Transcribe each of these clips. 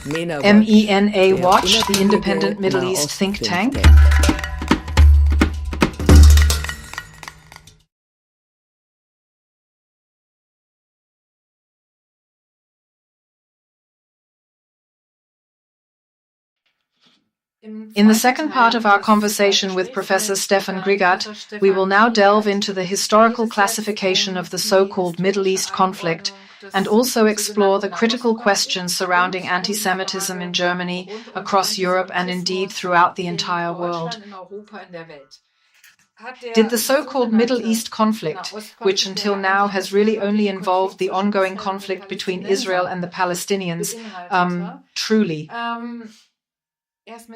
MENA-Watch, the independent Middle East think tank. In the second part of our conversation with Professor Stephan Grigat, we will now delve into the historical classification of the so-called Middle East conflict and also explore the critical questions surrounding anti-Semitism in Germany, across Europe, and indeed throughout the entire world. Did the so-called Middle East conflict, which until now has really only involved the ongoing conflict between Israel and the Palestinians, truly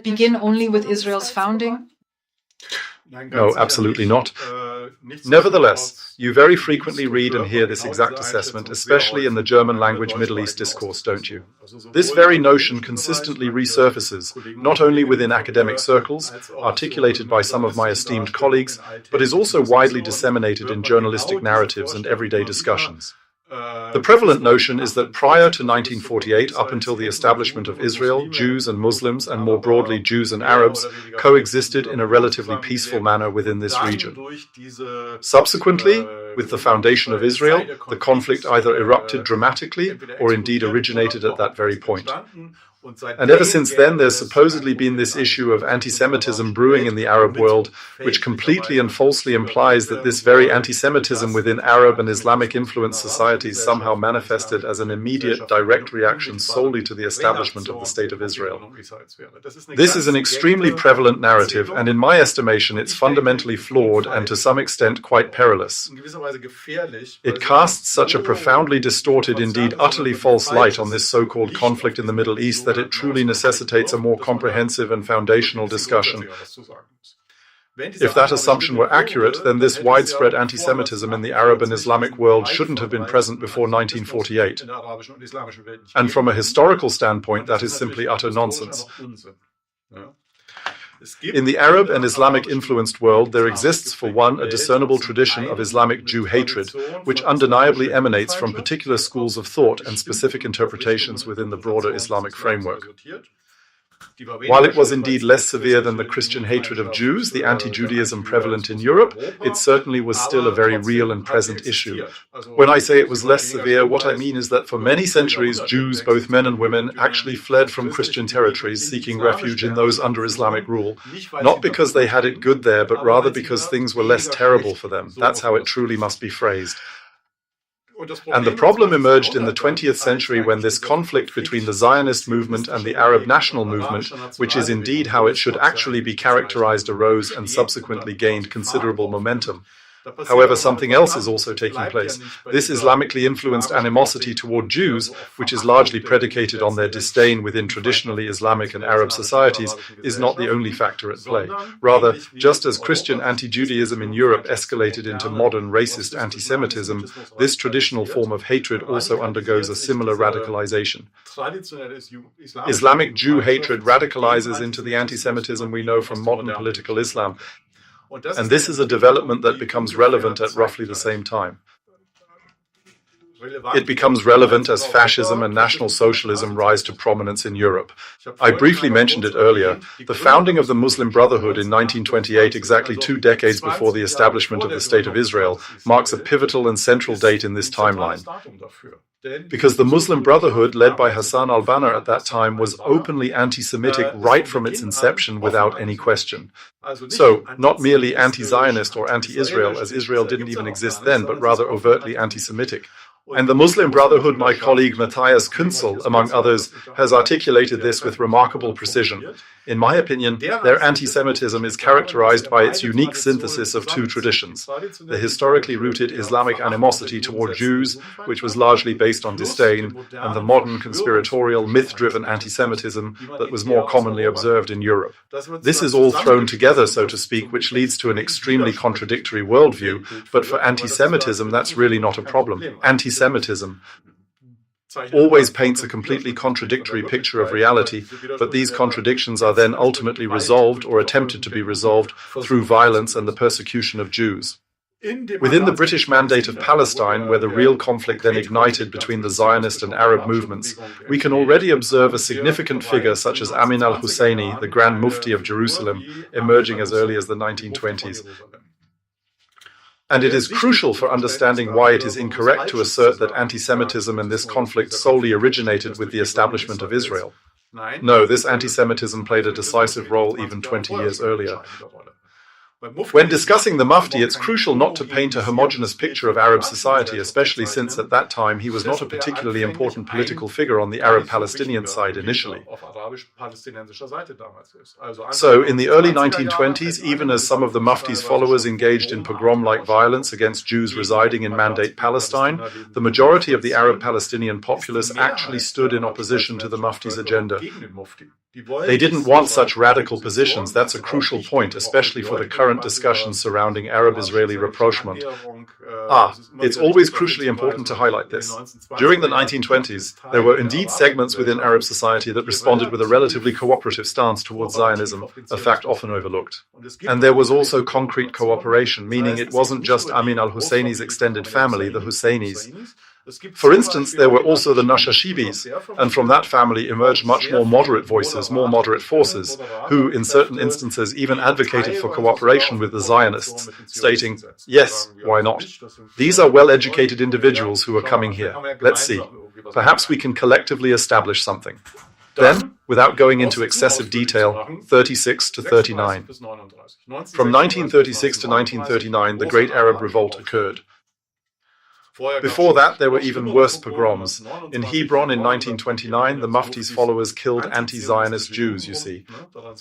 begin only with Israel's founding? No, absolutely not. Nevertheless, you very frequently read and hear this exact assessment, especially in the German-language Middle East discourse, don't you? This very notion consistently resurfaces, not only within academic circles, articulated by some of my esteemed colleagues, but is also widely disseminated in journalistic narratives and everyday discussions. The prevalent notion is that prior to 1948, up until the establishment of Israel, Jews and Muslims, and more broadly Jews and Arabs, coexisted in a relatively peaceful manner within this region. Subsequently, with the foundation of Israel, the conflict either erupted dramatically or indeed originated at that very point. And ever since then, there's supposedly been this issue of anti-Semitism brewing in the Arab world, which completely and falsely implies that this very anti-Semitism within Arab and Islamic-influenced societies somehow manifested as an immediate, direct reaction solely to the establishment of the State of Israel. This is an extremely prevalent narrative, and in my estimation, it's fundamentally flawed and to some extent quite perilous. It casts such a profoundly distorted, indeed utterly false light on this so-called conflict in the Middle East that it truly necessitates a more comprehensive and foundational discussion. If that assumption were accurate, then this widespread anti-Semitism in the Arab and Islamic world shouldn't have been present before 1948. And from a historical standpoint, that is simply utter nonsense. In the Arab and Islamic-influenced world, there exists, for one, a discernible tradition of Islamic Jew hatred, which undeniably emanates from particular schools of thought and specific interpretations within the broader Islamic framework. While it was indeed less severe than the Christian hatred of Jews, the anti-Judaism prevalent in Europe, it certainly was still a very real and present issue. When I say it was less severe, what I mean is that for many centuries, Jews, both men and women, actually fled from Christian territories, seeking refuge in those under Islamic rule, not because they had it good there, but rather because things were less terrible for them. That's how it truly must be phrased. And the problem emerged in the 20th century when this conflict between the Zionist movement and the Arab national movement, which is indeed how it should actually be characterized, arose and subsequently gained considerable momentum. However, something else is also taking place. This Islamically influenced animosity toward Jews, which is largely predicated on their disdain within traditionally Islamic and Arab societies, is not the only factor at play. Rather, just as Christian anti-Judaism in Europe escalated into modern racist anti-Semitism, this traditional form of hatred also undergoes a similar radicalization. Islamic Jew hatred radicalizes into the anti-Semitism we know from modern political Islam. And this is a development that becomes relevant at roughly the same time. It becomes relevant as fascism and National Socialism rise to prominence in Europe. I briefly mentioned it earlier. The founding of the Muslim Brotherhood in 1928, exactly 2 decades before the establishment of the State of Israel, marks a pivotal and central date in this timeline. Because the Muslim Brotherhood, led by Hassan al-Banna at that time, was openly anti-Semitic right from its inception without any question. So, not merely anti-Zionist or anti-Israel, as Israel didn't even exist then, but rather overtly anti-Semitic. And the Muslim Brotherhood, my colleague Matthias Künzel, among others, has articulated this with remarkable precision. In my opinion, their anti-Semitism is characterized by its unique synthesis of 2 traditions: the historically rooted Islamic animosity toward Jews, which was largely based on disdain, and the modern conspiratorial, myth-driven anti-Semitism that was more commonly observed in Europe. This is all thrown together, so to speak, which leads to an extremely contradictory worldview, but for anti-Semitism, that's really not a problem. Anti-Semitism always paints a completely contradictory picture of reality, but these contradictions are then ultimately resolved or attempted to be resolved through violence and the persecution of Jews. Within the British Mandate of Palestine, where the real conflict then ignited between the Zionist and Arab movements, we can already observe a significant figure such as Amin al-Husseini, the Grand Mufti of Jerusalem, emerging as early as the 1920s. And it is crucial for understanding why it is incorrect to assert that anti-Semitism in this conflict solely originated with the establishment of Israel. No, this anti-Semitism played a decisive role even 20 years earlier. When discussing the Mufti, it's crucial not to paint a homogeneous picture of Arab society, especially since at that time he was not a particularly important political figure on the Arab-Palestinian side initially. So, in the early 1920s, even as some of the Mufti's followers engaged in pogrom-like violence against Jews residing in Mandate Palestine, the majority of the Arab-Palestinian populace actually stood in opposition to the Mufti's agenda. They didn't want such radical positions. That's a crucial point, especially for the current discussions surrounding Arab-Israeli rapprochement. It's always crucially important to highlight this. During the 1920s, there were indeed segments within Arab society that responded with a relatively cooperative stance towards Zionism, a fact often overlooked. And there was also concrete cooperation, meaning it wasn't just Amin al-Husseini's extended family, the Husseinis. For instance, there were also the Nashashibis, and from that family emerged much more moderate voices, more moderate forces, who, in certain instances, even advocated for cooperation with the Zionists, stating, yes, why not? These are well-educated individuals who are coming here. Let's see. Perhaps we can collectively establish something. Then, without going into excessive detail, 36 to 39. From 1936 to 1939, the Great Arab Revolt occurred. Before that, there were even worse pogroms. In Hebron in 1929, the Mufti's followers killed anti-Zionist Jews, you see.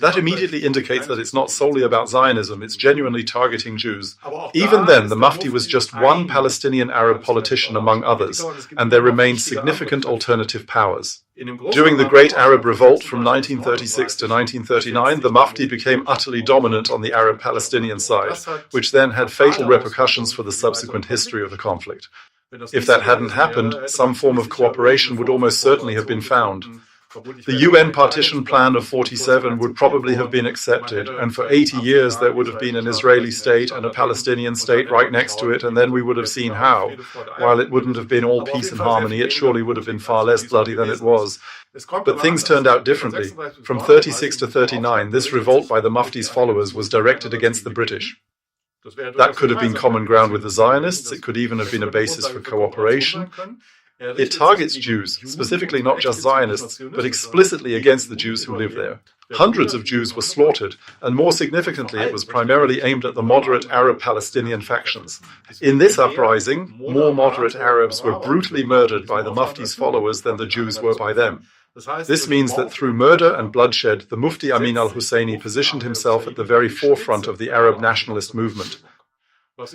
That immediately indicates that it's not solely about Zionism, it's genuinely targeting Jews. Even then, the Mufti was just one Palestinian Arab politician among others, and there remained significant alternative powers. During the Great Arab Revolt from 1936 to 1939, the Mufti became utterly dominant on the Arab-Palestinian side, which then had fatal repercussions for the subsequent history of the conflict. If that hadn't happened, some form of cooperation would almost certainly have been found. The UN partition plan of 47 would probably have been accepted, and for 80 years there would have been an Israeli state and a Palestinian state right next to it, and then we would have seen how. While it wouldn't have been all peace and harmony, it surely would have been far less bloody than it was. But things turned out differently. From 36 to 39, this revolt by the Mufti's followers was directed against the British. That could have been common ground with the Zionists, it could even have been a basis for cooperation. It targets Jews, specifically not just Zionists, but explicitly against the Jews who live there. Hundreds of Jews were slaughtered, and more significantly, it was primarily aimed at the moderate Arab-Palestinian factions. In this uprising, more moderate Arabs were brutally murdered by the Mufti's followers than the Jews were by them. This means that through murder and bloodshed, the Mufti Amin al-Husseini positioned himself at the very forefront of the Arab nationalist movement.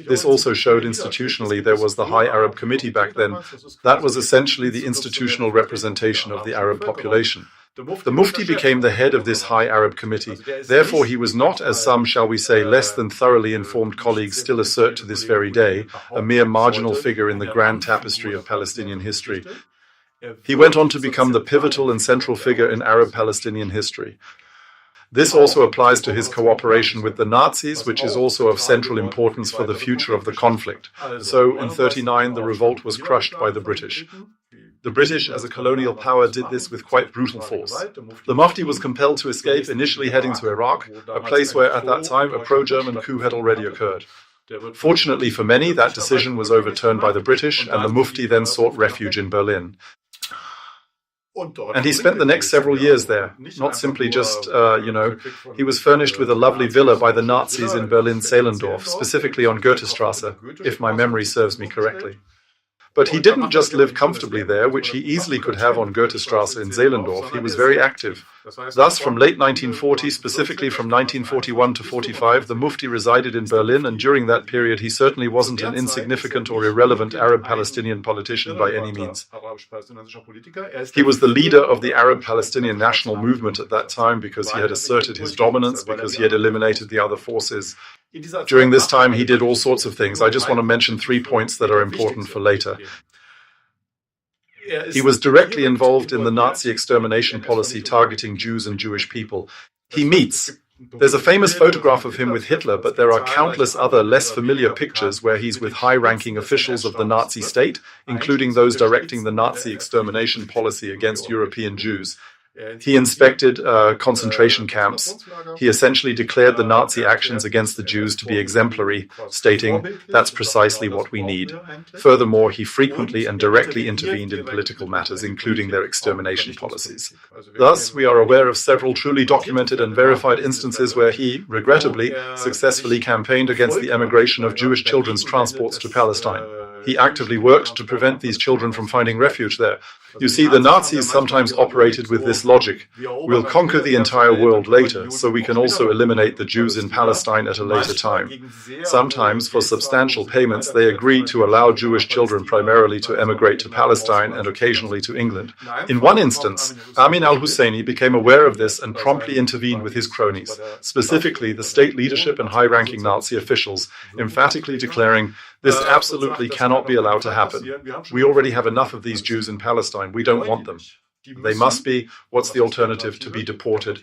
This also showed institutionally there was the High Arab Committee back then. That was essentially the institutional representation of the Arab population. The Mufti became the head of this High Arab Committee. Therefore, he was not, as some, shall we say, less than thoroughly informed colleagues still assert to this very day, a mere marginal figure in the grand tapestry of Palestinian history. He went on to become the pivotal and central figure in Arab-Palestinian history. This also applies to his cooperation with the Nazis, which is also of central importance for the future of the conflict. So, in 1939, the revolt was crushed by the British. The British, as a colonial power, did this with quite brutal force. The Mufti was compelled to escape, initially heading to Iraq, a place where, at that time, a pro-German coup had already occurred. Fortunately for many, that decision was overturned by the British, and the Mufti then sought refuge in Berlin. And he spent the next several years there, not simply just, he was furnished with a lovely villa by the Nazis in Berlin-Zehlendorf, specifically on Goethestrasse, if my memory serves me correctly. But he didn't just live comfortably there, which he easily could have on Goethestrasse in Zehlendorf. He was very active. Thus, from late 1940, specifically from 1941 to 45, the Mufti resided in Berlin, and during that period he certainly wasn't an insignificant or irrelevant Arab-Palestinian politician by any means. He was the leader of the Arab-Palestinian national movement at that time because he had asserted his dominance, because he had eliminated the other forces. During this time, he did all sorts of things. I just want to mention 3 points that are important for later. He was directly involved in the Nazi extermination policy targeting Jews and Jewish people. He meets, There's a famous photograph of him with Hitler, but there are countless other less familiar pictures where he's with high-ranking officials of the Nazi state, including those directing the Nazi extermination policy against European Jews. He inspected concentration camps. He essentially declared the Nazi actions against the Jews to be exemplary, stating, "That's precisely what we need." Furthermore, he frequently and directly intervened in political matters, including their extermination policies. Thus, we are aware of several truly documented and verified instances where he, regrettably, successfully campaigned against the emigration of Jewish children's transports to Palestine. He actively worked to prevent these children from finding refuge there. You see, the Nazis sometimes operated with this logic. We'll conquer the entire world later, so we can also eliminate the Jews in Palestine at a later time. Sometimes, for substantial payments, they agreed to allow Jewish children primarily to emigrate to Palestine and occasionally to England. In one instance, Amin al-Husseini became aware of this and promptly intervened with his cronies, specifically the state leadership and high-ranking Nazi officials, emphatically declaring, "This absolutely cannot be allowed to happen. We already have enough of these Jews in Palestine. We don't want them. They must be, what's the alternative, to be deported."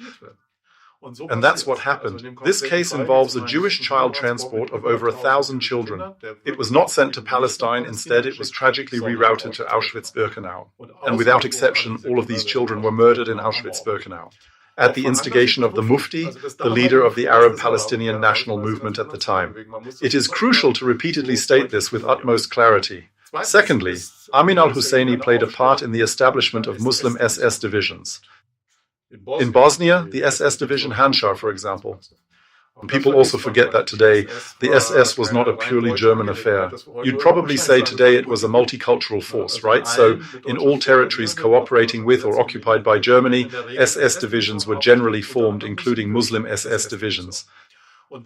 And that's what happened. This case involves a Jewish child transport of over 1,000 children. It was not sent to Palestine. Instead, it was tragically rerouted to Auschwitz-Birkenau. And without exception, all of these children were murdered in Auschwitz-Birkenau, at the instigation of the Mufti, the leader of the Arab-Palestinian national movement at the time. It is crucial to repeatedly state this with utmost clarity. Secondly, Amin al-Husseini played a part in the establishment of Muslim SS divisions. In Bosnia, the SS division Handschar, for example. People also forget that today, the SS was not a purely German affair. You'd probably say today it was a multicultural force, right? So, in all territories cooperating with or occupied by Germany, SS divisions were generally formed, including Muslim SS divisions.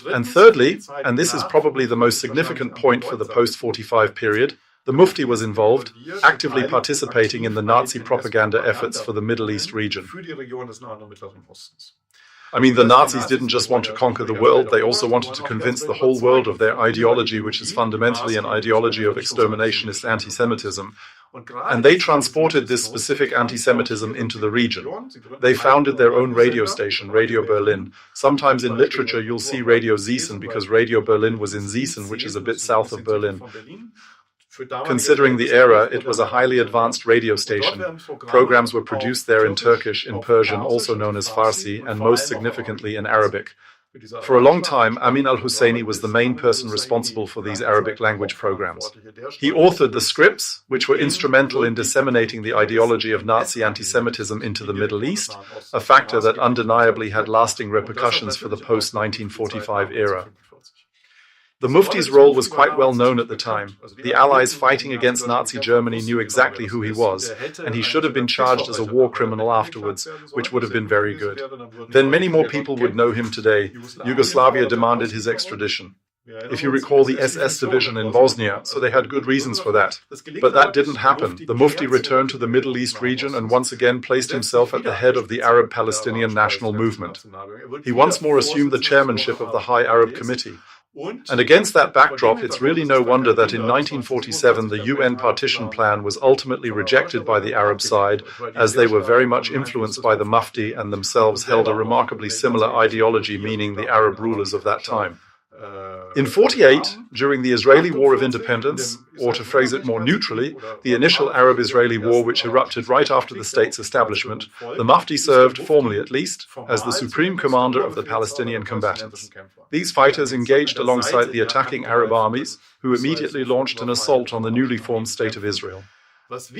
And thirdly, and this is probably the most significant point for the post-45 period, the Mufti was involved, actively participating in the Nazi propaganda efforts for the Middle East region. I mean, the Nazis didn't just want to conquer the world, they also wanted to convince the whole world of their ideology, which is fundamentally an ideology of exterminationist anti-Semitism. And they transported this specific anti-Semitism into the region. They founded their own radio station, Radio Berlin. Sometimes in literature you'll see Radio Zehden, because Radio Berlin was in Zehden, which is a bit south of Berlin. Considering the era, it was a highly advanced radio station. Programs were produced there in Turkish, in Persian, also known as Farsi, and most significantly in Arabic. For a long time, Amin al-Husseini was the main person responsible for these Arabic language programs. He authored the scripts, which were instrumental in disseminating the ideology of Nazi anti-Semitism into the Middle East, a factor that undeniably had lasting repercussions for the post-1945 era. The Mufti's role was quite well known at the time. The Allies fighting against Nazi Germany knew exactly who he was, and he should have been charged as a war criminal afterwards, which would have been very good. Then many more people would know him today. Yugoslavia demanded his extradition. If you recall the SS division in Bosnia, so they had good reasons for that. But that didn't happen. The Mufti returned to the Middle East region and once again placed himself at the head of the Arab-Palestinian national movement. He once more assumed the chairmanship of the High Arab Committee. And against that backdrop, it's really no wonder that in 1947 the UN partition plan was ultimately rejected by the Arab side, as they were very much influenced by the Mufti and themselves held a remarkably similar ideology, meaning the Arab rulers of that time. In 1948, during the Israeli War of Independence, or to phrase it more neutrally, the initial Arab-Israeli war which erupted right after the state's establishment, the Mufti served, formally at least, as the supreme commander of the Palestinian combatants. These fighters engaged alongside the attacking Arab armies, who immediately launched an assault on the newly formed State of Israel.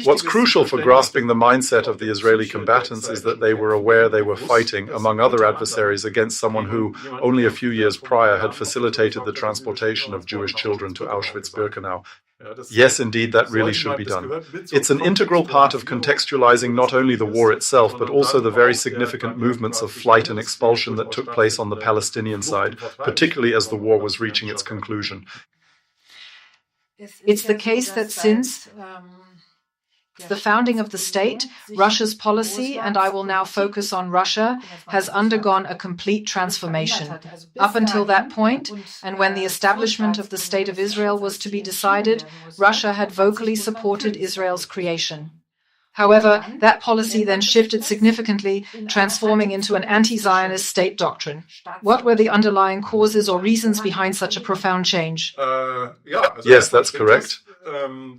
What's crucial for grasping the mindset of the Israeli combatants is that they were aware they were fighting, among other adversaries, against someone who, only a few years prior, had facilitated the transportation of Jewish children to Auschwitz-Birkenau. Yes, indeed, that really should be done. It's an integral part of contextualizing not only the war itself, but also the very significant movements of flight and expulsion that took place on the Palestinian side, particularly as the war was reaching its conclusion. It's the case that since the founding of the state, Russia's policy, and I will now focus on Russia, has undergone a complete transformation. Up until that point, and when the establishment of the State of Israel was to be decided, Russia had vocally supported Israel's creation. However, that policy then shifted significantly, transforming into an anti-Zionist state doctrine. What were the underlying causes or reasons behind such a profound change? Yes, that's correct.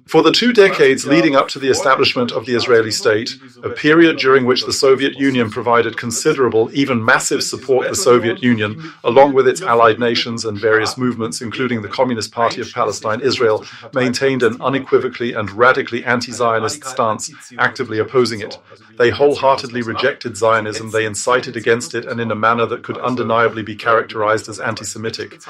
For the 2 decades leading up to the establishment of the Israeli state, a period during which the Soviet Union provided considerable, even massive support to the Soviet Union, along with its allied nations and various movements, including the Communist Party of Palestine, Israel, maintained an unequivocally and radically anti-Zionist stance, actively opposing it. They wholeheartedly rejected Zionism, they incited against it, and in a manner that could undeniably be characterized as anti-Semitic.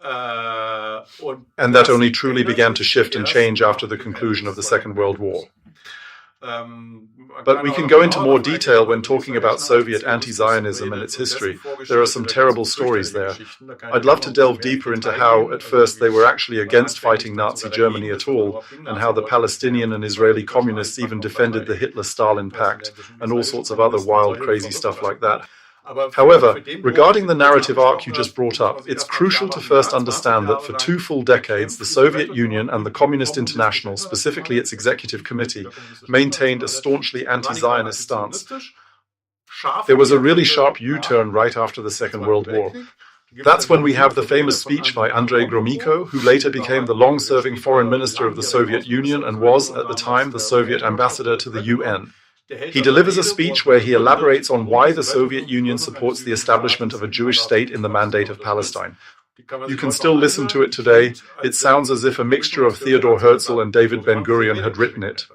And that only truly began to shift and change after the conclusion of the Second World War. But we can go into more detail when talking about Soviet anti-Zionism and its history. There are some terrible stories there. I'd love to delve deeper into how, at first, they were actually against fighting Nazi Germany at all, and how the Palestinian and Israeli communists even defended the Hitler-Stalin Pact, and all sorts of other wild, crazy stuff like that. However, regarding the narrative arc you just brought up, it's crucial to first understand that for 2 full decades, the Soviet Union and the Communist International, specifically its executive committee, maintained a staunchly anti-Zionist stance. There was a really sharp U-turn right after the Second World War. That's when we have the famous speech by Andrei Gromyko, who later became the long-serving foreign minister of the Soviet Union and was, at the time, the Soviet ambassador to the UN. He delivers a speech where he elaborates on why the Soviet Union supports the establishment of a Jewish state in the Mandate of Palestine. You can still listen to it today. It sounds as if a mixture of Theodor Herzl and David Ben-Gurion had written it.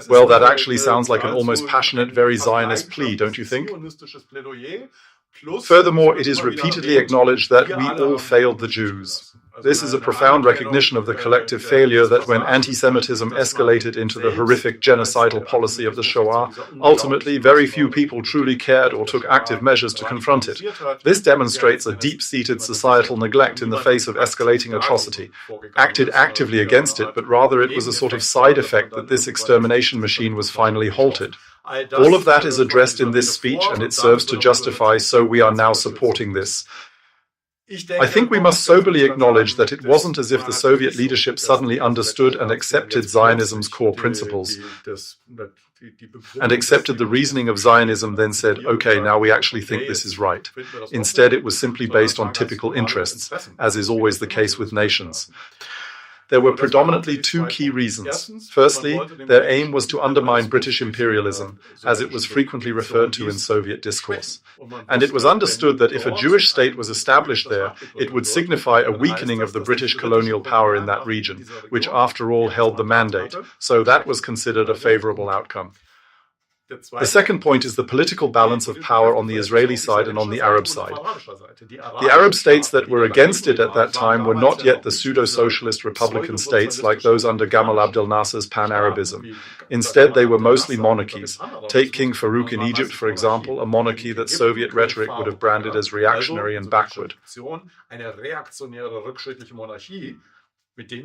Well, that actually sounds like an almost passionate, very Zionist plea, don't you think? Furthermore, it is repeatedly acknowledged that we all failed the Jews. This is a profound recognition of the collective failure that when anti-Semitism escalated into the horrific genocidal policy of the Shoah, ultimately very few people truly cared or took active measures to confront it. This demonstrates a deep-seated societal neglect in the face of escalating atrocity. Acted actively against it, but rather it was a sort of side effect that this extermination machine was finally halted. All of that is addressed in this speech, and it serves to justify, so we are now supporting this. I think we must soberly acknowledge that it wasn't as if the Soviet leadership suddenly understood and accepted Zionism's core principles, and accepted the reasoning of Zionism, then said, okay, now we actually think this is right. Instead, it was simply based on typical interests, as is always the case with nations. There were predominantly 2 key reasons. Firstly, their aim was to undermine British imperialism, as it was frequently referred to in Soviet discourse. And it was understood that if a Jewish state was established there, it would signify a weakening of the British colonial power in that region, which after all held the mandate. So that was considered a favorable outcome. The second point is the political balance of power on the Israeli side and on the Arab side. The Arab states that were against it at that time were not yet the pseudo-socialist republican states like those under Gamal Abdel Nasser's pan-Arabism. Instead, they were mostly monarchies. Take King Farouk in Egypt, for example, a monarchy that Soviet rhetoric would have branded as reactionary and backward.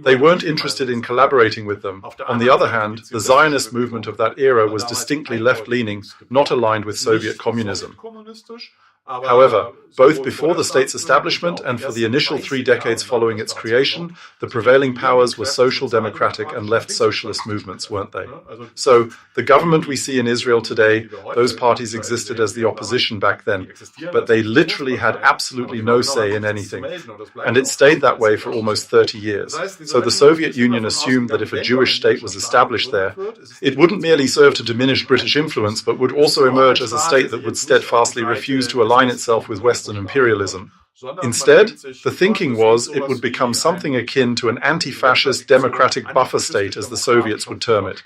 They weren't interested in collaborating with them. On the other hand, the Zionist movement of that era was distinctly left-leaning, not aligned with Soviet communism. However, both before the state's establishment and for the initial 3 decades following its creation, the prevailing powers were social democratic and left socialist movements, weren't they? So, the government we see in Israel today, those parties existed as the opposition back then, but they literally had absolutely no say in anything. And it stayed that way for almost 30 years. So the Soviet Union assumed that if a Jewish state was established there, it wouldn't merely serve to diminish British influence, but would also emerge as a state that would steadfastly refuse to align itself with Western imperialism. Instead, the thinking was it would become something akin to an anti-fascist democratic buffer state, as the Soviets would term it.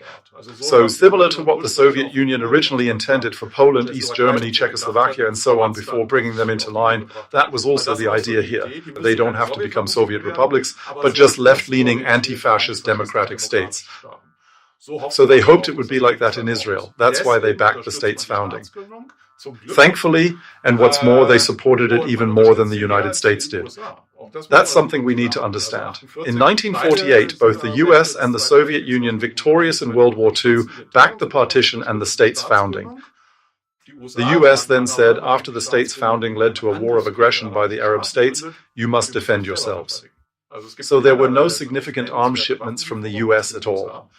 So, similar to what the Soviet Union originally intended for Poland, East Germany, Czechoslovakia, and so on before bringing them into line, that was also the idea here. They don't have to become Soviet republics, but just left-leaning anti-fascist democratic states. So they hoped it would be like that in Israel. That's why they backed the state's founding. Thankfully, and what's more, they supported it even more than the United States did. That's something we need to understand. In 1948, both the US and the Soviet Union, victorious in World War II, backed the partition and the state's founding. The US then said, after the state's founding led to a war of aggression by the Arab states, you must defend yourselves. So there were no significant arms shipments from the US at all.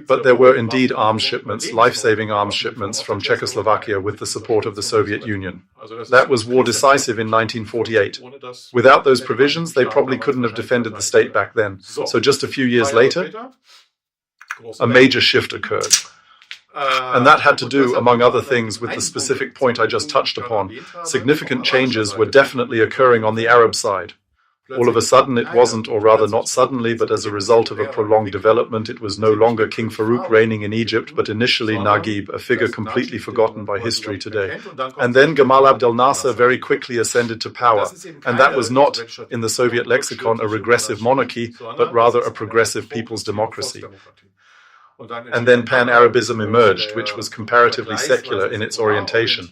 But there were indeed arms shipments, life-saving arms shipments from Czechoslovakia with the support of the Soviet Union. That was war decisive in 1948. Without those provisions, they probably couldn't have defended the state back then. So just a few years later, a major shift occurred. And that had to do, among other things, with the specific point I just touched upon. Significant changes were definitely occurring on the Arab side. All of a sudden it wasn't, or rather not suddenly, but as a result of a prolonged development, it was no longer King Farouk reigning in Egypt, but initially Naguib, a figure completely forgotten by history today. And then Gamal Abdel Nasser very quickly ascended to power. And that was not, in the Soviet lexicon, a regressive monarchy, but rather a progressive people's democracy. And then Pan-Arabism emerged, which was comparatively secular in its orientation.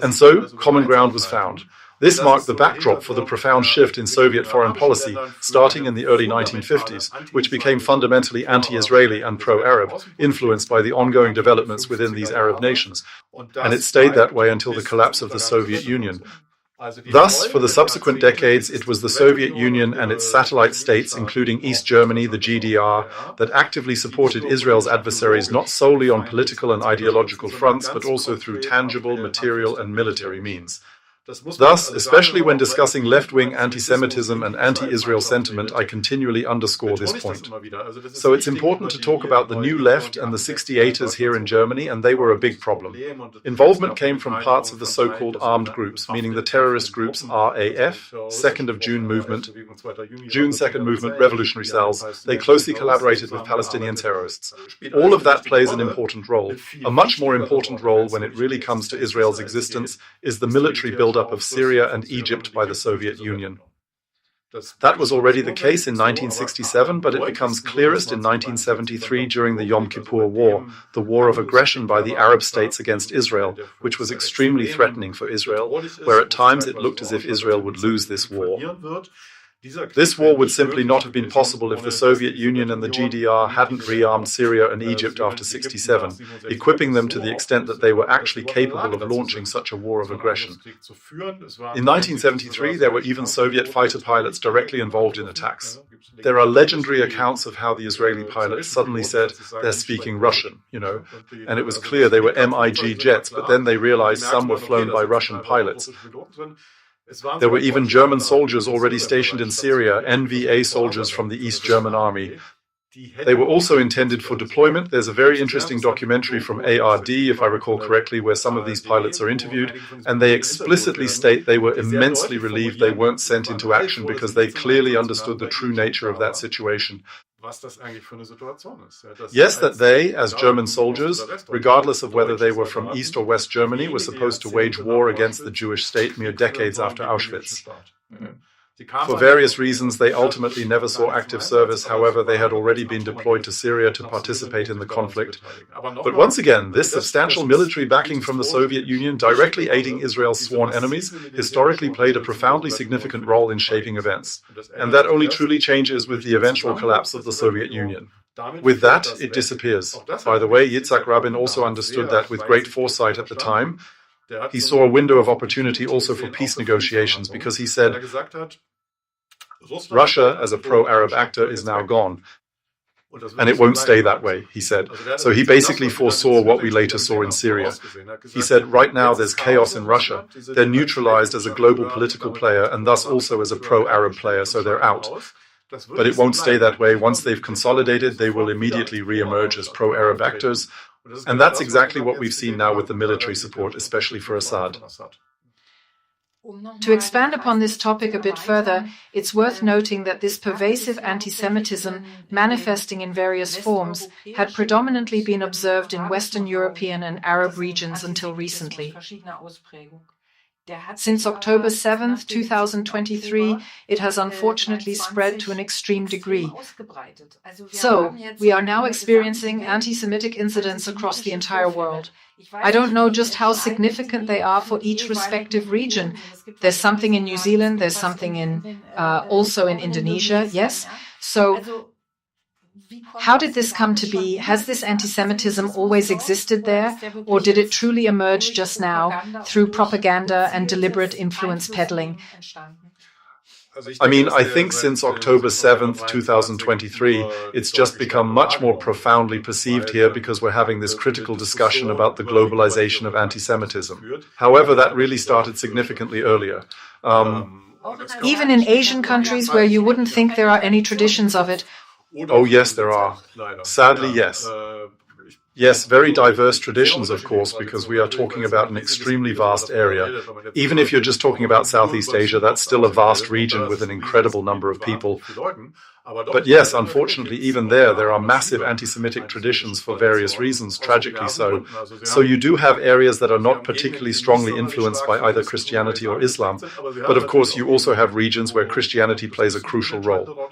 And so, common ground was found. This marked the backdrop for the profound shift in Soviet foreign policy, starting in the early 1950s, which became fundamentally anti-Israeli and pro-Arab, influenced by the ongoing developments within these Arab nations. And it stayed that way until the collapse of the Soviet Union. Thus, for the subsequent decades, it was the Soviet Union and its satellite states, including East Germany, the GDR, that actively supported Israel's adversaries not solely on political and ideological fronts, but also through tangible, material, and military means. Thus, especially when discussing left-wing anti-Semitism and anti-Israel sentiment, I continually underscore this point. So it's important to talk about the new left and the 68ers here in Germany, and they were a big problem. Involvement came from parts of the so-called armed groups, meaning the terrorist groups RAF, 2nd of June Movement, June 2nd Movement, Revolutionary Cells. They closely collaborated with Palestinian terrorists. All of that plays an important role. A much more important role when it really comes to Israel's existence is the military buildup of Syria and Egypt by the Soviet Union. That was already the case in 1967, but it becomes clearest in 1973 during the Yom Kippur War, the war of aggression by the Arab states against Israel, which was extremely threatening for Israel, where at times it looked as if Israel would lose this war. This war would simply not have been possible if the Soviet Union and the GDR hadn't rearmed Syria and Egypt after '67, equipping them to the extent that they were actually capable of launching such a war of aggression. In 1973, there were even Soviet fighter pilots directly involved in attacks. There are legendary accounts of how the Israeli pilots suddenly said, "They're speaking Russian," and it was clear they were MiG jets, but then they realized some were flown by Russian pilots. There were even German soldiers already stationed in Syria, NVA soldiers from the East German army. They were also intended for deployment. There's a very interesting documentary from ARD, if I recall correctly, where some of these pilots are interviewed, and they explicitly state they were immensely relieved they weren't sent into action because they clearly understood the true nature of that situation. Yes, that they, as German soldiers, regardless of whether they were from East or West Germany, were supposed to wage war against the Jewish state mere decades after Auschwitz. For various reasons, they ultimately never saw active service. However, they had already been deployed to Syria to participate in the conflict. But once again, this substantial military backing from the Soviet Union, directly aiding Israel's sworn enemies, historically played a profoundly significant role in shaping events. And that only truly changes with the eventual collapse of the Soviet Union. With that, it disappears. By the way, Yitzhak Rabin also understood that with great foresight at the time. He saw a window of opportunity also for peace negotiations because he said, Russia, as a pro-Arab actor, is now gone. And it won't stay that way, he said. So he basically foresaw what we later saw in Syria. He said, right now there's chaos in Russia. They're neutralized as a global political player and thus also as a pro-Arab player, so they're out. But it won't stay that way. Once they've consolidated, they will immediately re-emerge as pro-Arab actors. And that's exactly what we've seen now with the military support, especially for Assad. To expand upon this topic a bit further, it's worth noting that this pervasive anti-Semitism, manifesting in various forms, had predominantly been observed in Western European and Arab regions until recently. Since October 7, 2023, it has unfortunately spread to an extreme degree. So, we are now experiencing anti-Semitic incidents across the entire world. I don't know just how significant they are for each respective region. There's something in New Zealand, there's something in also in Indonesia, yes? So, how did this come to be? Has this anti-Semitism always existed there, or did it truly emerge just now through propaganda and deliberate influence peddling? I mean, I think since October 7th, 2023, it's just become much more profoundly perceived here because we're having this critical discussion about the globalization of anti-Semitism. However, that really started significantly earlier. Even in Asian countries where you wouldn't think there are any traditions of it. Oh, yes, there are. Sadly, yes. Yes, very diverse traditions, of course, because we are talking about an extremely vast area. Even if you're just talking about Southeast Asia, that's still a vast region with an incredible number of people. But yes, unfortunately, even there are massive anti-Semitic traditions for various reasons, tragically so. So you do have areas that are not particularly strongly influenced by either Christianity or Islam. But of course, you also have regions where Christianity plays a crucial role.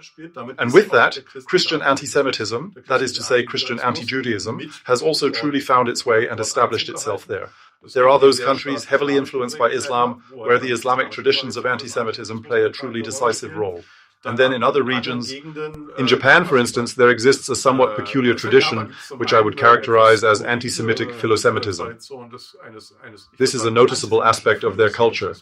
And with that, Christian anti-Semitism, that is to say Christian anti-Judaism, has also truly found its way and established itself there. There are those countries heavily influenced by Islam where the Islamic traditions of anti-Semitism play a truly decisive role. And then in other regions, in Japan, for instance, there exists a somewhat peculiar tradition, which I would characterize as anti-Semitic philosemitism. This is a noticeable aspect of their culture.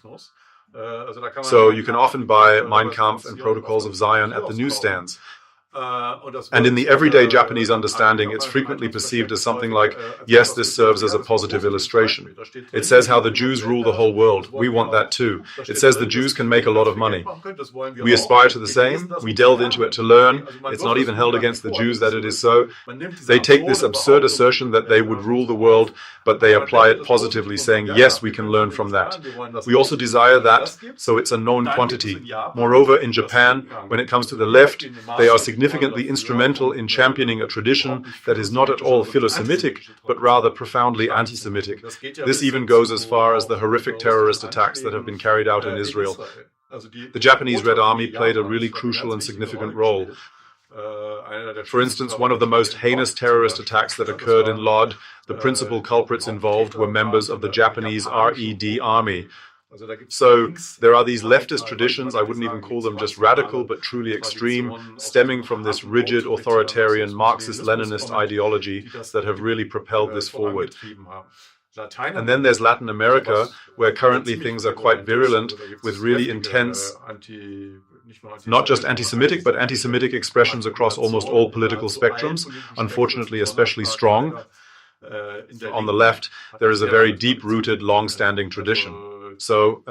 So you can often buy Mein Kampf and Protocols of Zion at the newsstands. And in the everyday Japanese understanding, it's frequently perceived as something like, yes, this serves as a positive illustration. It says how the Jews rule the whole world. We want that too. It says the Jews can make a lot of money. We aspire to the same. We delve into it to learn. It's not even held against the Jews that it is so. They take this absurd assertion that they would rule the world, but they apply it positively, saying, yes, we can learn from that. We also desire that, so it's a known quantity. Moreover, in Japan, when it comes to the left, they are significantly instrumental in championing a tradition that is not at all philo-Semitic, but rather profoundly anti-Semitic. This even goes as far as the horrific terrorist attacks that have been carried out in Israel. The Japanese Red Army played a really crucial and significant role. For instance, one of the most heinous terrorist attacks that occurred in Lod, the principal culprits involved were members of the Japanese Red Army. So there are these leftist traditions, I wouldn't even call them just radical, but truly extreme, stemming from this rigid, authoritarian, Marxist-Leninist ideology that have really propelled this forward. And then there's Latin America, where currently things are quite virulent, with really intense, not just anti-Semitic, but anti-Semitic expressions across almost all political spectrums, unfortunately especially strong. On the left, there is a very deep-rooted, long-standing tradition. So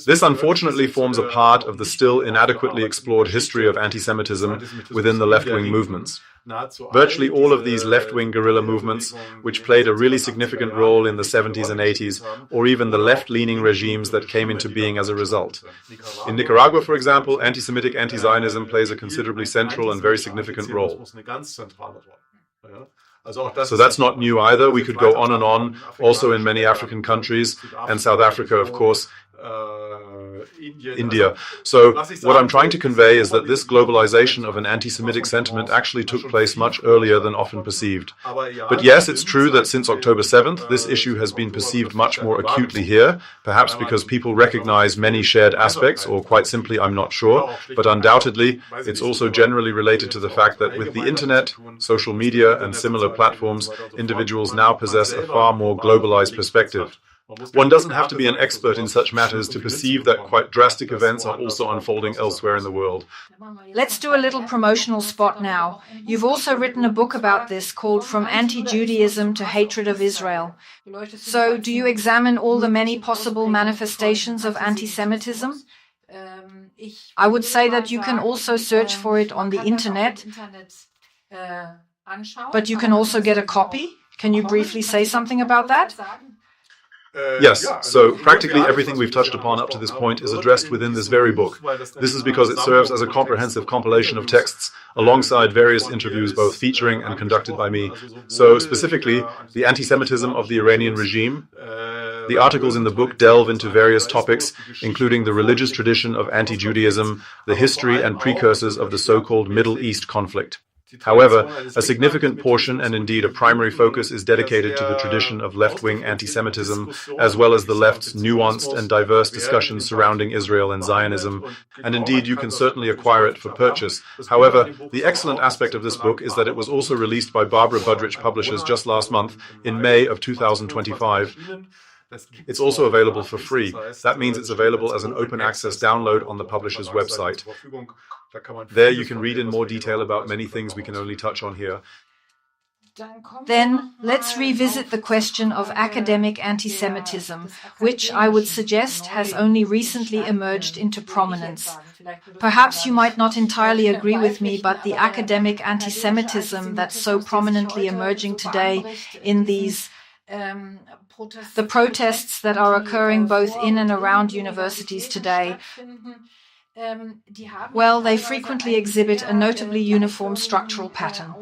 this unfortunately forms a part of the still inadequately explored history of anti-Semitism within the left-wing movements. Virtually all of these left-wing guerrilla movements, which played a really significant role in the 70s and 80s, or even the left-leaning regimes that came into being as a result. In Nicaragua, for example, anti-Semitic anti-Zionism plays a considerably central and very significant role. So that's not new either. We could go on and on, also in many African countries, and South Africa, of course, India. So what I'm trying to convey is that this globalization of an anti-Semitic sentiment actually took place much earlier than often perceived. But yes, it's true that since October 7th, this issue has been perceived much more acutely here, perhaps because people recognize many shared aspects, or quite simply, I'm not sure, but undoubtedly, it's also generally related to the fact that with the internet, social media, and similar platforms, individuals now possess a far more globalized perspective. One doesn't have to be an expert in such matters to perceive that quite drastic events are also unfolding elsewhere in the world. Let's do a little promotional spot now. You've also written a book about this called From Anti-Judaism to Hatred of Israel. So, do you examine all the many possible manifestations of anti-Semitism? I would say that you can also search for it on the internet, but you can also get a copy. Can you briefly say something about that? Yes, so practically everything we've touched upon up to this point is addressed within this very book. This is because it serves as a comprehensive compilation of texts alongside various interviews both featuring and conducted by me. So specifically, the anti-Semitism of the Iranian regime. The articles in the book delve into various topics, including the religious tradition of anti-Judaism, the history and precursors of the so-called Middle East conflict. However, a significant portion, and indeed a primary focus, is dedicated to the tradition of left-wing anti-Semitism, as well as the left's nuanced and diverse discussions surrounding Israel and Zionism, and indeed you can certainly acquire it for purchase. However, the excellent aspect of this book is that it was also released by Barbara Budrich Publishers just last month, in May of 2025. It's also available for free. That means it's available as an open access download on the publisher's website. There you can read in more detail about many things we can only touch on here. Then, let's revisit the question of academic antisemitism, which I would suggest has only recently emerged into prominence. Perhaps you might not entirely agree with me, but the academic antisemitism that's so prominently emerging today in the protests that are occurring both in and around universities today, well, they frequently exhibit a notably uniform structural pattern.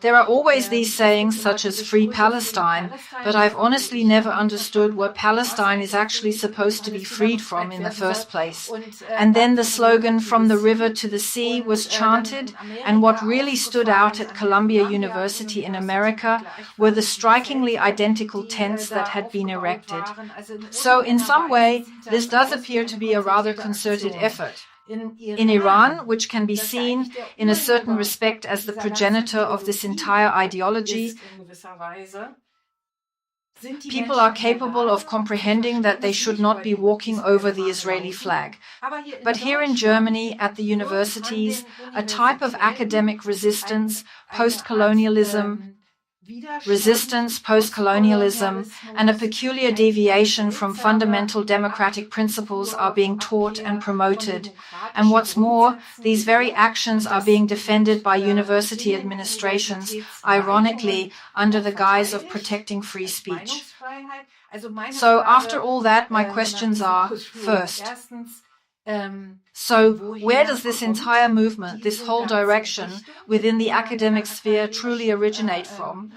There are always these sayings such as Free Palestine, but I've honestly never understood what Palestine is actually supposed to be freed from in the first place. And then the slogan From the River to the Sea was chanted, and what really stood out at Columbia University in America were the strikingly identical tents that had been erected. So in some way, this does appear to be a rather concerted effort. In Iran, which can be seen in a certain respect as the progenitor of this entire ideology, people are capable of comprehending that they should not be walking over the Israeli flag. But here in Germany, at the universities, a type of academic resistance, post-colonialism, and a peculiar deviation from fundamental democratic principles are being taught and promoted. And what's more, these very actions are being defended by university administrations, ironically, under the guise of protecting free speech. So after all that, my questions are, first, so where does this entire movement, this whole direction within the academic sphere truly originate from?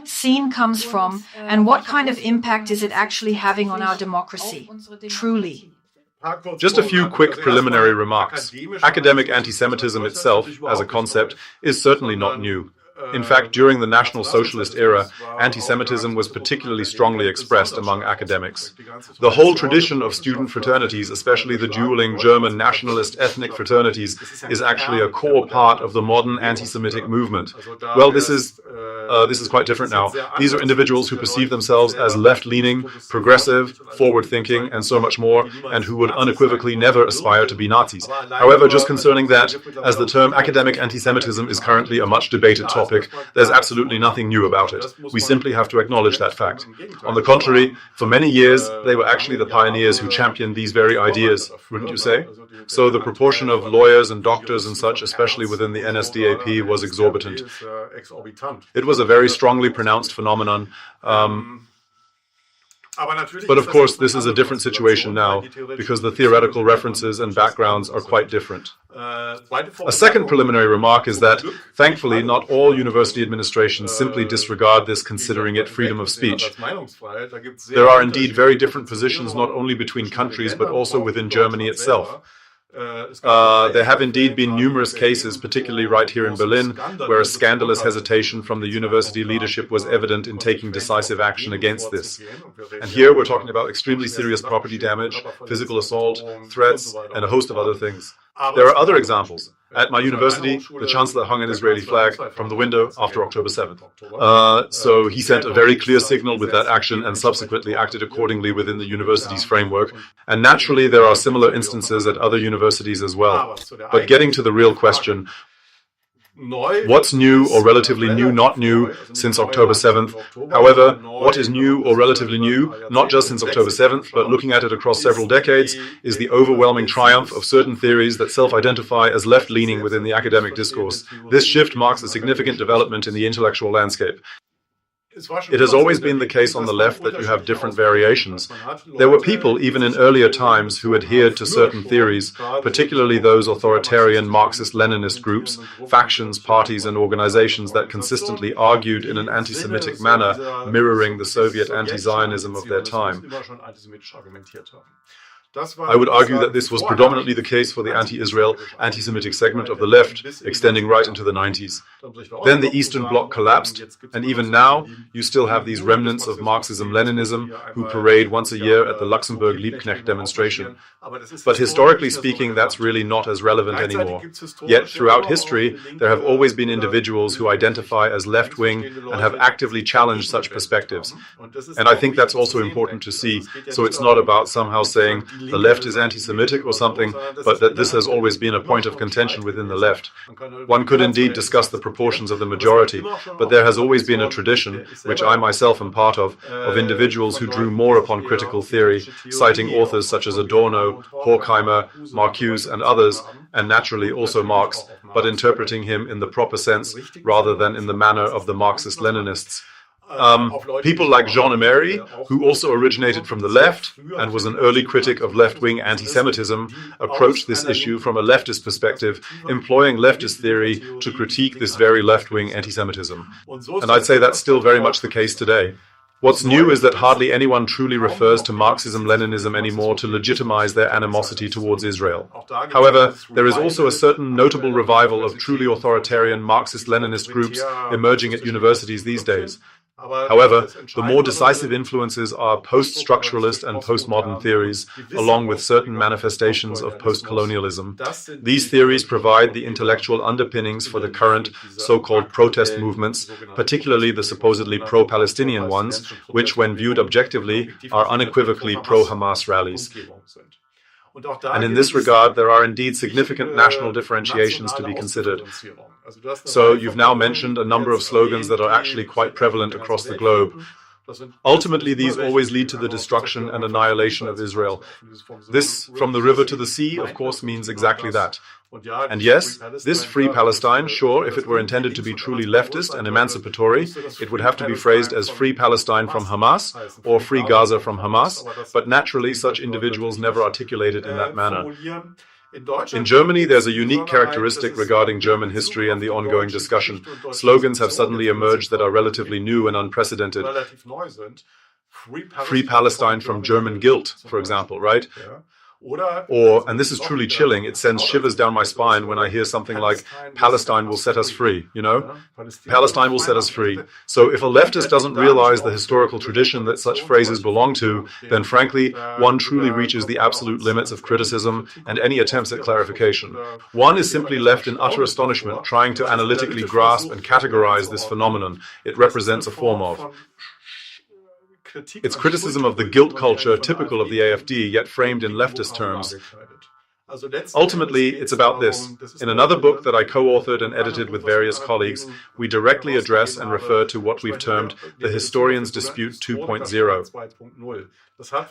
Scene comes from, and what kind of impact is it actually having on our democracy, truly? Just a few quick preliminary remarks. Academic antisemitism itself, as a concept, is certainly not new. In fact, during the National Socialist era, anti-Semitism was particularly strongly expressed among academics. The whole tradition of student fraternities, especially the dueling German nationalist ethnic fraternities, is actually a core part of the modern anti-Semitic movement. Well, this is quite different now. These are individuals who perceive themselves as left-leaning, progressive, forward-thinking, and so much more, and who would unequivocally never aspire to be Nazis. However, just concerning that, as the term academic anti-Semitism is currently a much debated topic, there's absolutely nothing new about it. We simply have to acknowledge that fact. On the contrary, for many years, they were actually the pioneers who championed these very ideas, wouldn't you say? So the proportion of lawyers and doctors and such, especially within the NSDAP, was exorbitant. It was a very strongly pronounced phenomenon. But of course, this is a different situation now, because the theoretical references and backgrounds are quite different. A second preliminary remark is that, thankfully, not all university administrations simply disregard this, considering it freedom of speech. There are indeed very different positions not only between countries, but also within Germany itself. There have indeed been numerous cases, particularly right here in Berlin, where a scandalous hesitation from the university leadership was evident in taking decisive action against this. And here we're talking about extremely serious property damage, physical assault, threats, and a host of other things. There are other examples. At my university, the chancellor hung an Israeli flag from the window after October 7th. So he sent a very clear signal with that action and subsequently acted accordingly within the university's framework. And naturally, there are similar instances at other universities as well. But getting to the real question, what's new or relatively new, not new, since October 7th? However, what is new or relatively new, not just since October 7th, but looking at it across several decades, is the overwhelming triumph of certain theories that self-identify as left-leaning within the academic discourse. This shift marks a significant development in the intellectual landscape. It has always been the case on the left that you have different variations. There were people, even in earlier times, who adhered to certain theories, particularly those authoritarian Marxist-Leninist groups, factions, parties, and organizations that consistently argued in an anti-Semitic manner, mirroring the Soviet anti-Zionism of their time. I would argue that this was predominantly the case for the anti-Israel, anti-Semitic segment of the left, extending right into the 90s. Then the Eastern Bloc collapsed, and even now you still have these remnants of Marxism-Leninism who parade once a year at the Luxembourg-Liebknecht demonstration. But historically speaking, that's really not as relevant anymore. Yet throughout history, there have always been individuals who identify as left-wing and have actively challenged such perspectives. And I think that's also important to see. So it's not about somehow saying the left is anti-Semitic or something, but that this has always been a point of contention within the left. One could indeed discuss the proportions of the majority, but there has always been a tradition, which I myself am part of individuals who drew more upon critical theory, citing authors such as Adorno, Horkheimer, Marcuse and others, and naturally also Marx, but interpreting him in the proper sense rather than in the manner of the Marxist-Leninists. People like Jean Emery, who also originated from the left and was an early critic of left-wing anti-Semitism, approached this issue from a leftist perspective, employing leftist theory to critique this very left-wing anti-Semitism. And I'd say that's still very much the case today. What's new is that hardly anyone truly refers to Marxism-Leninism anymore to legitimize their animosity towards Israel. However, there is also a certain notable revival of truly authoritarian Marxist-Leninist groups emerging at universities these days. However, the more decisive influences are post-structuralist and postmodern theories, along with certain manifestations of post-colonialism. These theories provide the intellectual underpinnings for the current so-called protest movements, particularly the supposedly pro-Palestinian ones, which, when viewed objectively, are unequivocally pro-Hamas rallies. And in this regard, there are indeed significant national differentiations to be considered. So you've now mentioned a number of slogans that are actually quite prevalent across the globe. Ultimately, these always lead to the destruction and annihilation of Israel. This, from the river to the sea, of course, means exactly that. And yes, this Free Palestine, sure, if it were intended to be truly leftist and emancipatory, it would have to be phrased as Free Palestine from Hamas or Free Gaza from Hamas, but naturally such individuals never articulate it in that manner. In Germany, there's a unique characteristic regarding German history and the ongoing discussion. Slogans have suddenly emerged that are relatively new and unprecedented. Free Palestine from German guilt, for example, right? Or, and this is truly chilling, it sends shivers down my spine when I hear something like, Palestine will set us free, you know? Palestine will set us free. So if a leftist doesn't realize the historical tradition that such phrases belong to, then frankly, one truly reaches the absolute limits of criticism and any attempts at clarification. One is simply left in utter astonishment, trying to analytically grasp and categorize this phenomenon it represents a form of. It's criticism of the guilt culture typical of the AfD, yet framed in leftist terms. Ultimately, it's about this. In another book that I co-authored and edited with various colleagues, we directly address and refer to what we've termed the Historian's Dispute 2.0.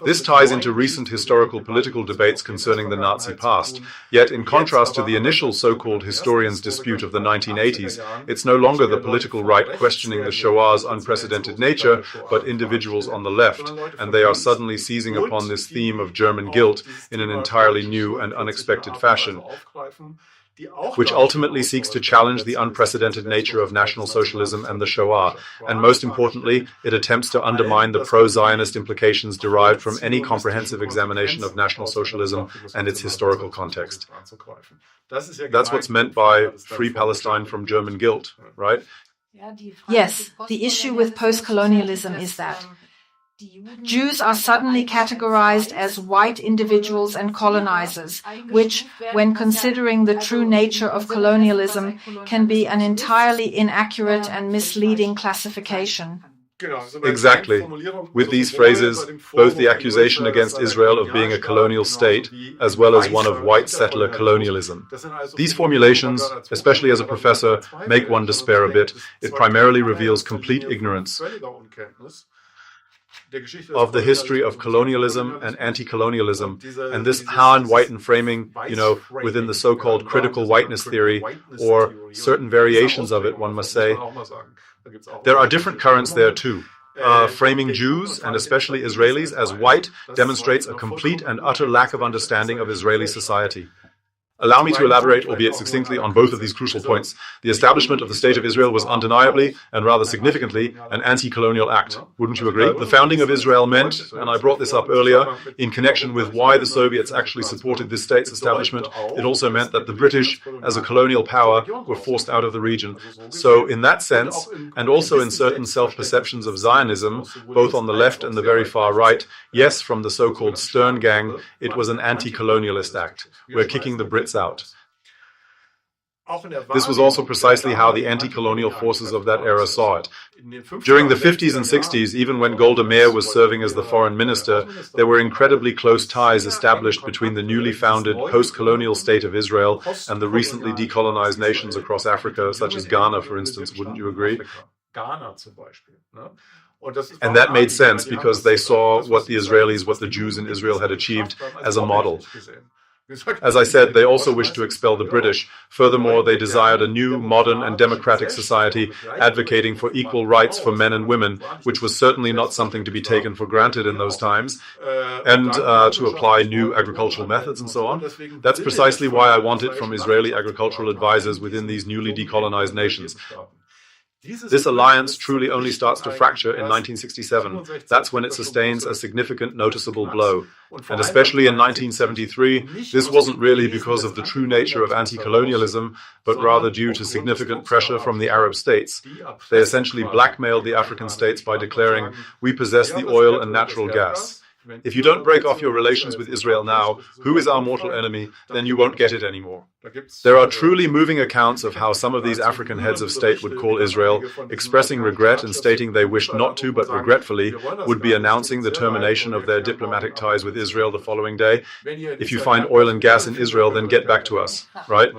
This ties into recent historical political debates concerning the Nazi past. Yet, in contrast to the initial so-called historian's dispute of the 1980s, it's no longer the political right questioning the Shoah's unprecedented nature, but individuals on the left, and they are suddenly seizing upon this theme of German guilt in an entirely new and unexpected fashion, which ultimately seeks to challenge the unprecedented nature of National Socialism and the Shoah, and most importantly, it attempts to undermine the pro-Zionist implications derived from any comprehensive examination of National Socialism and its historical context. That's what's meant by Free Palestine from German guilt, right? Yes, the issue with post-colonialism is that Jews are suddenly categorized as white individuals and colonizers, which, when considering the true nature of colonialism, can be an entirely inaccurate and misleading classification. Exactly. With these phrases, both the accusation against Israel of being a colonial state, as well as one of white settler colonialism. These formulations, especially as a professor, make one despair a bit. It primarily reveals complete ignorance of the history of colonialism and anti-colonialism, and this Hahn-Whiten framing, within the so-called critical whiteness theory, or certain variations of it, one must say. There are different currents there too. Framing Jews, and especially Israelis, as white demonstrates a complete and utter lack of understanding of Israeli society. Allow me to elaborate, albeit succinctly, on both of these crucial points. The establishment of the State of Israel was undeniably, and rather significantly, an anti-colonial act. Wouldn't you agree? The founding of Israel meant, and I brought this up earlier, in connection with why the Soviets actually supported this state's establishment, it also meant that the British, as a colonial power, were forced out of the region. So in that sense, and also in certain self-perceptions of Zionism, both on the left and the very far right, yes, from the so-called Stern Gang, it was an anti-colonialist act. We're kicking the Brits out. This was also precisely how the anti-colonial forces of that era saw it. During the 50s and 60s, even when Golda Meir was serving as the foreign minister, there were incredibly close ties established between the newly founded post-colonial state of Israel and the recently decolonized nations across Africa, such as Ghana, for instance. Wouldn't you agree? And that made sense because they saw what the Israelis, what the Jews in Israel had achieved as a model. As I said, they also wished to expel the British. Furthermore, they desired a new, modern and democratic society advocating for equal rights for men and women, which was certainly not something to be taken for granted in those times, and to apply new agricultural methods and so on. That's precisely why I want it from Israeli agricultural advisors within these newly decolonized nations. This alliance truly only starts to fracture in 1967. That's when it sustains a significant, noticeable blow. And especially in 1973, this wasn't really because of the true nature of anti-colonialism, but rather due to significant pressure from the Arab states. They essentially blackmailed the African states by declaring, "We possess the oil and natural gas. If you don't break off your relations with Israel now, who is our mortal enemy, then you won't get it anymore." There are truly moving accounts of how some of these African heads of state would call Israel, expressing regret and stating they wished not to, but regretfully would be announcing the termination of their diplomatic ties with Israel the following day. If you find oil and gas in Israel, then get back to us, right?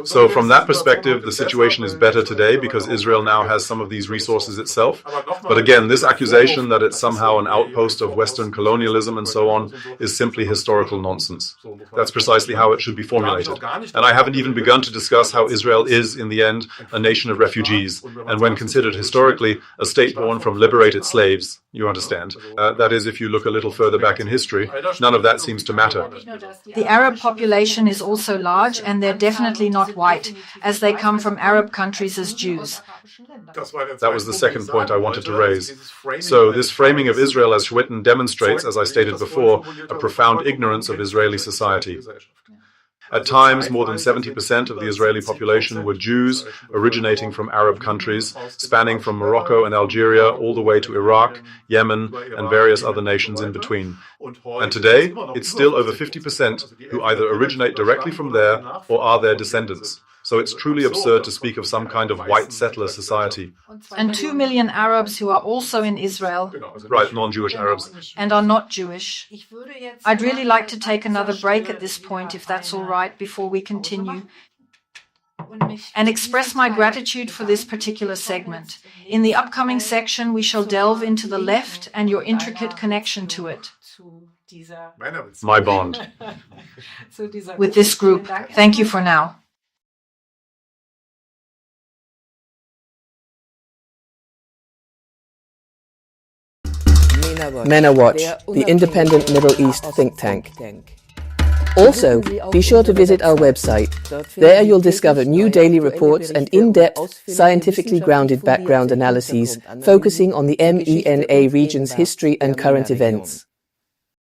So from that perspective, the situation is better today because Israel now has some of these resources itself. But again, this accusation that it's somehow an outpost of Western colonialism and so on is simply historical nonsense. That's precisely how it should be formulated. And I haven't even begun to discuss how Israel is, in the end, a nation of refugees, and when considered historically, a state born from liberated slaves, you understand. That is, if you look a little further back in history, none of that seems to matter. The Arab population is also large, and they're definitely not white, as they come from Arab countries as Jews. That was the second point I wanted to raise. So this framing of Israel as Schwitten demonstrates, as I stated before, a profound ignorance of Israeli society. At times, more than 70% of the Israeli population were Jews originating from Arab countries, spanning from Morocco and Algeria all the way to Iraq, Yemen, and various other nations in between. And today, it's still over 50% who either originate directly from there or are their descendants. So it's truly absurd to speak of some kind of white settler society. And 2 million Arabs who are also in Israel. Right, non-Jewish Arabs. And are not Jewish. I'd really like to take another break at this point, if that's all right, before we continue, and express my gratitude for this particular segment. In the upcoming section, we shall delve into the left and your intricate connection to it. My bond. With this group. Thank you for now. MENA-Watch, the independent Middle East think tank. Also, be sure to visit our website. There you'll discover new daily reports and in-depth, scientifically grounded background analyses focusing on the MENA region's history and current events.